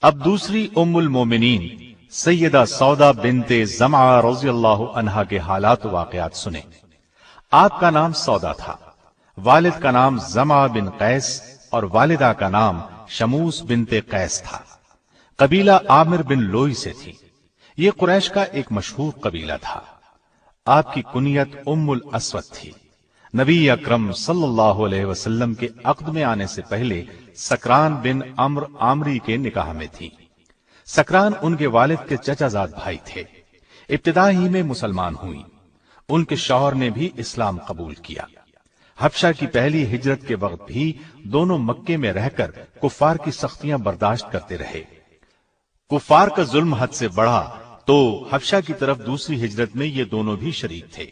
اب دوسری ام المومنین سیدہ سودا بنت زمعہ رضی اللہ عنہا کے حالات و واقعات سنیں۔ آپ کا نام سودا تھا، والد کا نام زمعہ بن قیس اور والدہ کا نام شموس بنت قیس تھا۔ قبیلہ عامر بن لوئی سے تھی۔ یہ قریش کا ایک مشہور قبیلہ تھا۔ آپ کی کنیت ام الاسود تھی۔ نبی اکرم صلی اللہ علیہ وسلم کے عقد میں آنے سے پہلے سکران بن عمرو عامری کے نکاح میں تھی۔ سکران ان کے والد کے چچا زاد بھائی تھے۔ ابتدا ہی میں مسلمان ہوئی۔ ان کے شوہر نے بھی اسلام قبول کیا۔ حبشہ کی پہلی ہجرت کے وقت بھی دونوں مکے میں رہ کر کفار کی سختیاں برداشت کرتے رہے۔ کفار کا ظلم حد سے بڑھا تو حبشہ کی طرف دوسری ہجرت میں یہ دونوں بھی شریک تھے۔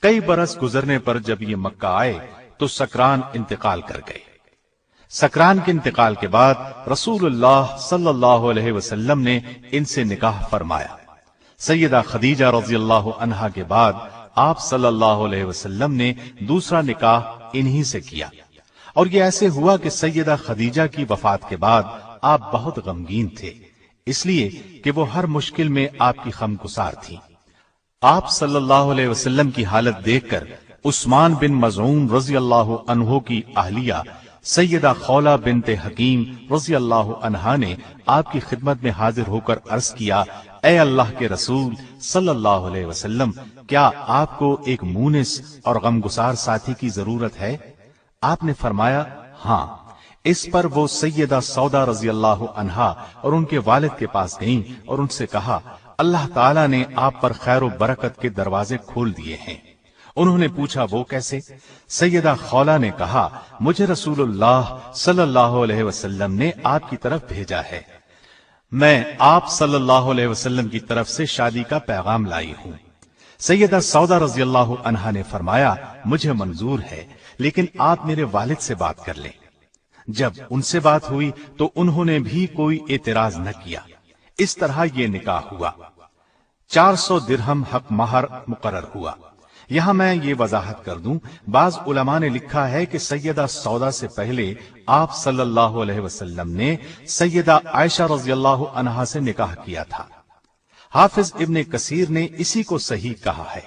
کئی برس گزرنے پر جب یہ مکہ آئے تو سکران انتقال کر گئے۔ سکران کے انتقال کے بعد رسول اللہ صلی اللہ علیہ وسلم نے ان سے نکاح فرمایا۔ سیدہ خدیجہ رضی اللہ عنہا کے بعد آپ صلی اللہ علیہ وسلم نے دوسرا نکاح انہی سے کیا، اور یہ ایسے ہوا کہ سیدہ خدیجہ کی وفات کے بعد آپ بہت غمگین تھے، اس لیے کہ وہ ہر مشکل میں آپ کی غمگسار تھی۔ آپ صلی اللہ علیہ وسلم کی حالت دیکھ کر عثمان بن مظعون رضی اللہ عنہ کی اہلیہ سیدہ خولہ بنت حکیم رضی اللہ عنہا نے آپ کی خدمت میں حاضر ہو کر عرض کیا، اے اللہ کے رسول صلی اللہ علیہ وسلم، کیا آپ کو ایک مونس اور غمگسار ساتھی کی ضرورت ہے؟ آپ نے فرمایا ہاں۔ اس پر وہ سیدہ سودا رضی اللہ عنہا اور ان کے والد کے پاس گئیں اور ان سے کہا، اللہ تعالیٰ نے آپ پر خیر و برکت کے دروازے کھول دیے ہیں۔ انہوں نے پوچھا وہ کیسے؟ سیدہ خولہ نے کہا، مجھے رسول اللہ صلی اللہ علیہ وسلم نے آپ کی طرف بھیجا ہے۔ میں آپ صلی اللہ علیہ وسلم کی طرف سے شادی کا پیغام لائی ہوں۔ سیدہ سودا رضی اللہ عنہا نے فرمایا، مجھے منظور ہے، لیکن آپ میرے والد سے بات کر لیں۔ جب ان سے بات ہوئی تو انہوں نے بھی کوئی اعتراض نہ کیا۔ اس طرح یہ نکاح ہوا۔ 400 درہم حق مہر مقرر ہوا۔ یہاں میں یہ وضاحت کر دوں، بعض علماء نے لکھا ہے کہ سیدہ سودا سے پہلے آپ صلی اللہ علیہ وسلم نے سیدہ عائشہ رضی اللہ عنہا سے نکاح کیا تھا۔ حافظ ابن کثیر نے اسی کو صحیح کہا ہے،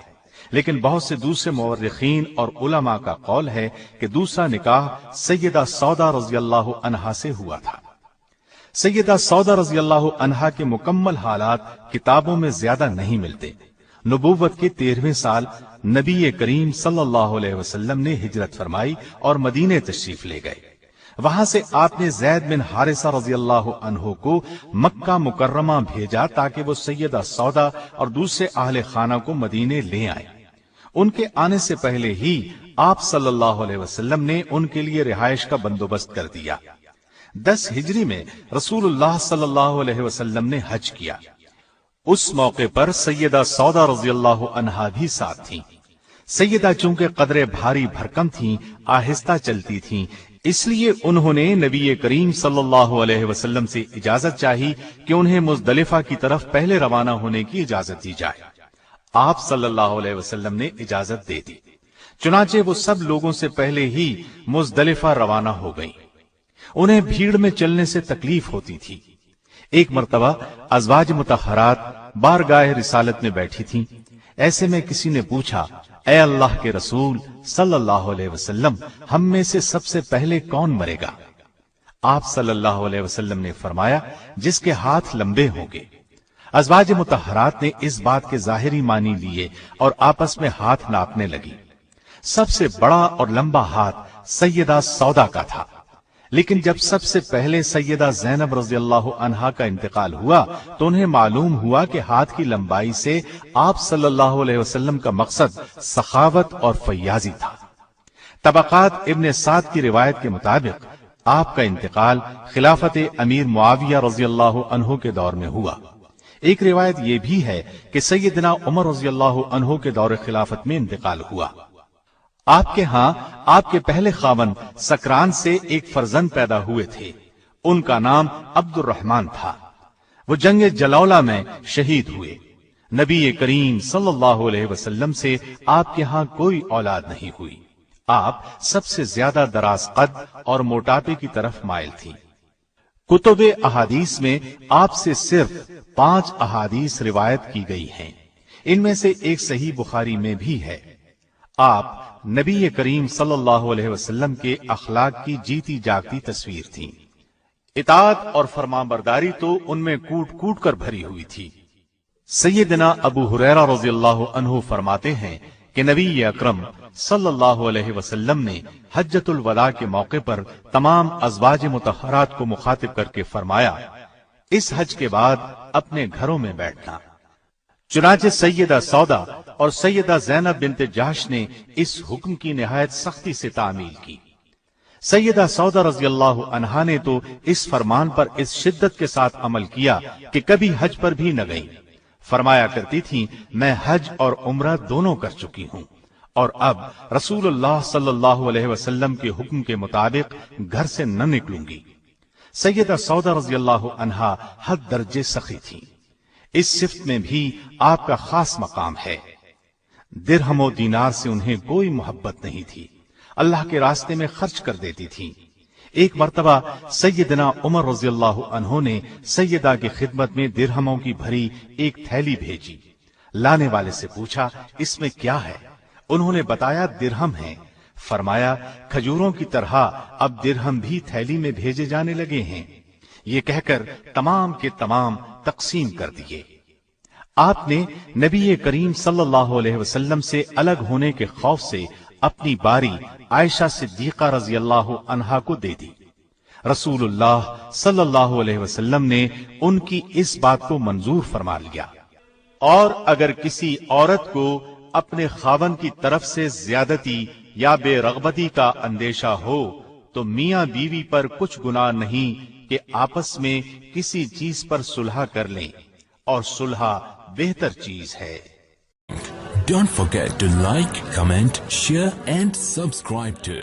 لیکن بہت سے دوسرے مورخین اور علماء کا قول ہے کہ دوسرا نکاح سیدہ سودا رضی اللہ عنہا سے ہوا تھا۔ سیدہ سودا رضی اللہ عنہا کے مکمل حالات کتابوں میں زیادہ نہیں ملتے۔ نبوت کے 13ویں سال نبی کریم صلی اللہ علیہ وسلم نے ہجرت فرمائی اور مدینے تشریف لے گئے۔ وہاں سے آپ نے زید بن حارثہ رضی اللہ عنہ کو مکہ مکرمہ بھیجا تاکہ وہ سیدہ سودا اور دوسرے اہل خانہ کو مدینے لے آئیں۔ ان کے آنے سے پہلے ہی آپ صلی اللہ علیہ وسلم نے ان کے لیے رہائش کا بندوبست کر دیا۔ 10 ہجری میں رسول اللہ صلی اللہ علیہ وسلم نے حج کیا۔ اس موقع پر سیدہ سودا رضی اللہ عنہا بھی ساتھ تھیں۔ سیدہ چونکہ قدرے بھاری بھرکم تھیں، آہستہ چلتی تھیں، اس لیے انہوں نے نبی کریم صلی اللہ علیہ وسلم سے اجازت چاہی کہ انہیں مزدلفہ کی طرف پہلے روانہ ہونے کی اجازت دی جائے۔ آپ صلی اللہ علیہ وسلم نے اجازت دے دی۔ چنانچہ وہ سب لوگوں سے پہلے ہی مزدلفہ روانہ ہو گئیں۔ انہیں بھیڑ میں چلنے سے تکلیف ہوتی تھی۔ ایک مرتبہ ازواج مطہرات بارگاہ رسالت میں بیٹھی تھیں۔ ایسے میں کسی نے پوچھا، اے اللہ کے رسول صلی اللہ علیہ وسلم، ہم میں سے سب سے پہلے کون مرے گا؟ آپ صلی اللہ علیہ وسلم نے فرمایا، جس کے ہاتھ لمبے ہوں گے۔ ازواج مطہرات نے اس بات کے ظاہری معنی لیے اور آپس میں ہاتھ ناپنے لگی۔ سب سے بڑا اور لمبا ہاتھ سیدہ سودا کا تھا، لیکن جب سب سے پہلے سیدہ زینب رضی اللہ عنہا کا انتقال ہوا تو انہیں معلوم ہوا کہ ہاتھ کی لمبائی سے آپ صلی اللہ علیہ وسلم کا مقصد سخاوت اور فیاضی تھا۔ طبقات ابن سعد کی روایت کے مطابق آپ کا انتقال خلافت امیر معاویہ رضی اللہ عنہ کے دور میں ہوا۔ ایک روایت یہ بھی ہے کہ سیدنا عمر رضی اللہ عنہ کے دور خلافت میں انتقال ہوا۔ آپ کے ہاں آپ کے پہلے خاوند سکران سے ایک فرزند پیدا ہوئے تھے، ان کا نام عبد الرحمن تھا۔ وہ جنگ جلولہ میں شہید ہوئے۔ نبی کریم صلی اللہ علیہ وسلم سے آپ کے ہاں کوئی اولاد نہیں ہوئی۔ آپ سب سے زیادہ دراز قد اور موٹاپے کی طرف مائل تھی۔ کتب احادیث میں آپ سے صرف 5 احادیث روایت کی گئی ہیں، ان میں سے ایک صحیح بخاری میں بھی ہے۔ آپ نبی کریم صلی اللہ علیہ وسلم کے اخلاق کی جیتی جاگتی تصویر تھیں۔ اطاعت اور فرمانبرداری تو ان میں کوٹ کوٹ کر بھری ہوئی تھی۔ سیدنا ابو ہریرہ رضی اللہ عنہ فرماتے ہیں کہ نبی اکرم صلی اللہ علیہ وسلم نے حجۃ الوداع کے موقع پر تمام ازواج مطہرات کو مخاطب کر کے فرمایا، اس حج کے بعد اپنے گھروں میں بیٹھنا۔ چنانچہ سیدہ سودا اور سیدہ زینب بنت جحش نے اس حکم کی نہایت سختی سے تعمیل کی۔ سیدہ سودا رضی اللہ عنہا نے تو اس فرمان پر اس شدت کے ساتھ عمل کیا کہ کبھی حج پر بھی نہ گئیں۔ فرمایا کرتی تھی، میں حج اور عمرہ دونوں کر چکی ہوں اور اب رسول اللہ صلی اللہ علیہ وسلم کے حکم کے مطابق گھر سے نہ نکلوں گی۔ سیدہ سودا رضی اللہ عنہا حد درجے سخی تھی۔ اس صفت میں بھی آپ کا خاص مقام ہے۔ درہم و دینار سے انہیں کوئی محبت نہیں تھی، اللہ کے راستے میں خرچ کر دیتی تھی۔ ایک مرتبہ سیدنا عمر رضی اللہ عنہ نے سیدہ کی خدمت میں درہموں کی بھری ایک تھیلی بھیجی۔ لانے والے سے پوچھا، اس میں کیا ہے؟ انہوں نے بتایا درہم ہیں۔ فرمایا، کھجوروں کی طرح اب درہم بھی تھیلی میں بھیجے جانے لگے ہیں۔ یہ کہہ کر تمام کے تمام تقسیم کر دیے۔ آپ نے نبی کریم صلی اللہ علیہ وسلم سے الگ ہونے کے خوف سے اپنی باری عائشہ صدیقہ رضی اللہ عنہا کو دے دی۔ رسول اللہ صلی اللہ علیہ وسلم نے ان کی اس بات کو منظور فرما لیا۔ اور اگر کسی عورت کو اپنے خاوند کی طرف سے زیادتی یا بے رغبتی کا اندیشہ ہو تو میاں بیوی پر کچھ گناہ نہیں کہ آپس میں کسی چیز پر صلح کر لیں، اور صلح بہتر چیز ہے۔ Don't forget to like, comment, share and subscribe to